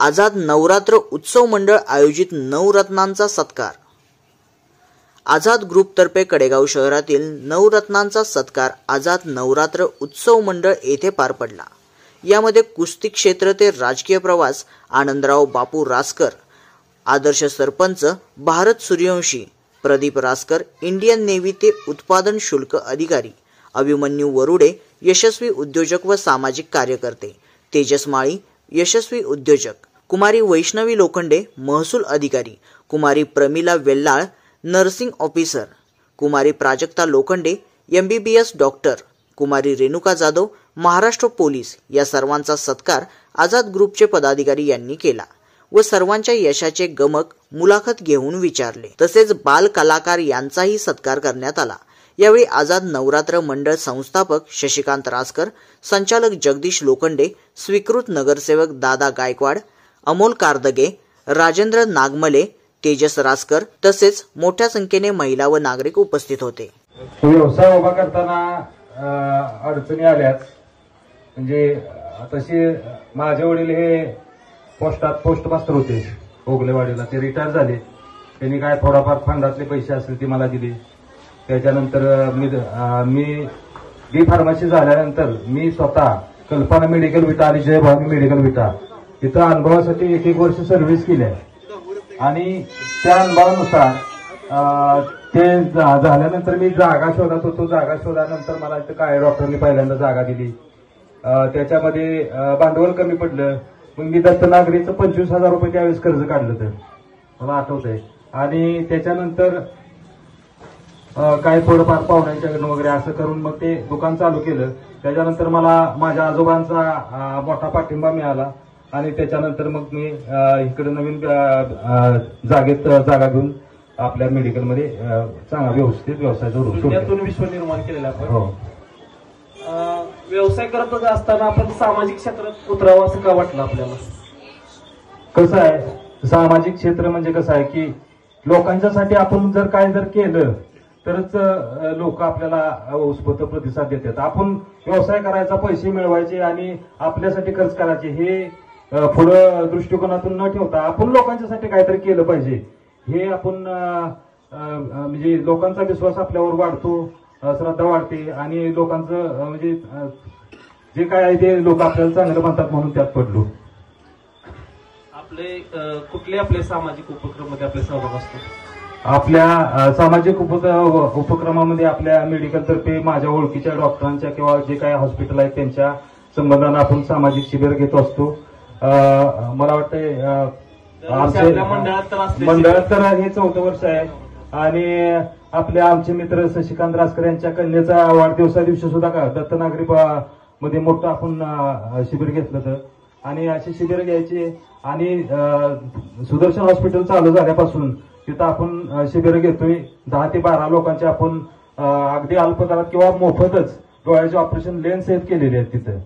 आझाद नवरात्र उत्सव मंडळ आयोजित नवरत्नांचा सत्कार। आझाद ग्रुप तर्फे कडेगाव शहरातील नवरत्नांचा सत्कार आझाद नवरात्र उत्सव मंडळ येथे पार पडला। यामध्ये कुस्ती क्षेत्र ते राजकीय प्रवास आनंदराव बापू रासकर, आदर्श सरपंच भारत सूर्यवंशी, प्रदीप रासकर, इंडियन नेव्ही ते उत्पादन शुल्क अधिकारी अभिमन्यू वरुडे, यशस्वी उद्योजक व सामाजिक कार्यकर्ते तेजस माळी, यशस्वी उद्योजक कुमारी वैष्णवी लोखंडे, महसूल अधिकारी कुमारी प्रमिला वेल्लाळ, नर्सिंग ऑफिसर कुमारी प्राजक्ता लोखंडे, MBBS डॉक्टर कुमारी रेणुका जाधव, महाराष्ट्र पोलीस या सर्वांचा सत्कार आझाद ग्रुपचे पदाधिकारी यांनी केला व सर्वांच्या यशाचे गमक मुलाखत घेऊन विचारले। तसेच बाल कलाकार यांचाही सत्कार करण्यात आला। यावेळी आझाद नवरात्र मंडळ संस्थापक शशिकांत रासकर, संचालक जगदीश लोखंडे, स्वीकृत नगरसेवक दादा गायकवाड, अमोल कारदगे, राजेंद्र नागमले, तेजस रासकर तसेच मोठ्या संख्येने महिला व नागरिक उपस्थित होते। व्यवसाय उभा करताना अडचणी आल्याच, म्हणजे तशी माझे वडील हे पोस्ट मास्टर होते ओगलेवाडीला, ते रिटायर झाले। त्यांनी काय थोडाफार फंडातले पैसे असतील ते मला दिले। त्याच्यानंतर मी बी फार्मसी झाल्यानंतर मी स्वतः कल्पना मेडिकल विटा आणि जयभवानी मेडिकल विटा इथं अनुभवासाठी 1 वर्ष सर्व्हिस केली आहे आणि त्या अनुभवानुसार ते झाल्यानंतर मी जागा शोधत होतो। जागा शोधल्यानंतर मला इथं काय डॉक्टरनी पहिल्यांदा जागा दिली। त्याच्यामध्ये भांडवल कमी पडलं, मग मी दत्तनागरीचं 25,000 रुपये त्यावेळेस कर्ज काढलं तर मला आठवतंय। आणि त्याच्यानंतर काय थोडंफार पाहुण्यांच्याकडनं वगैरे असं करून मग ते दुकान चालू केलं। त्याच्यानंतर मला माझ्या आजोबांचा मोठा पाठिंबा मिळाला आणि त्याच्यानंतर मग मी इकडे नवीन जागेत जागा घेऊन आपल्या मेडिकलमध्ये चांगला व्यवस्थित व्यवसाय त्यातून विश्व निर्माण केलेला आपण। हो, व्यवसाय करत असताना आपण सामाजिक क्षेत्रात उतरावं असं का वाटलं आपल्याला? कसं आहे, सामाजिक क्षेत्र म्हणजे कसं आहे की लोकांच्यासाठी आपण जर केलं तरच लोक आपल्याला उत्स्फूर्त प्रतिसाद देतात। आपण व्यवसाय करायचा, पैसे मिळवायचे आणि आपल्यासाठी खर्च करायचे हे पुढं दृष्टिकोनातून न ठेवता आपण लोकांच्यासाठी काहीतरी केलं पाहिजे, हे आपण म्हणजे लोकांचा विश्वास आपल्यावर वाढतो, श्रद्धा वाढते आणि लोकांचं म्हणजे जे काय आहे ते लोक आपल्याला चांगलं म्हणतात म्हणून त्यात पडलो। कुठले आपले सामाजिक उपक्रमामध्ये आपले सहभाग असतो? आपल्या सामाजिक उपक्रमामध्ये आपल्या मेडिकल तर्फे माझ्या ओळखीच्या डॉक्टरांच्या किंवा जे काही हॉस्पिटल आहेत त्यांच्या संबंधाने आपण सामाजिक शिबिर घेत असतो। मला वाटतंय मंडळात तर हे 4थं वर्ष आहे आणि आमचे मित्र शशिकांत रासकर यांच्या कन्येचा वाढदिवसा दिवशी सुद्धा दत्तनागरी मध्ये मोठं आपण शिबिर घेतलं तर, आणि अशी शिबिर घ्यायची आणि सुदर्शन हॉस्पिटल चालू झाल्यापासून तिथं आपण शिबिर घेतोय। 10 ते 12 लोकांचे आपण अगदी अल्प दरात किंवा मोफतच डोळ्याचे ऑपरेशन लेन्स केलेले आहेत तिथं।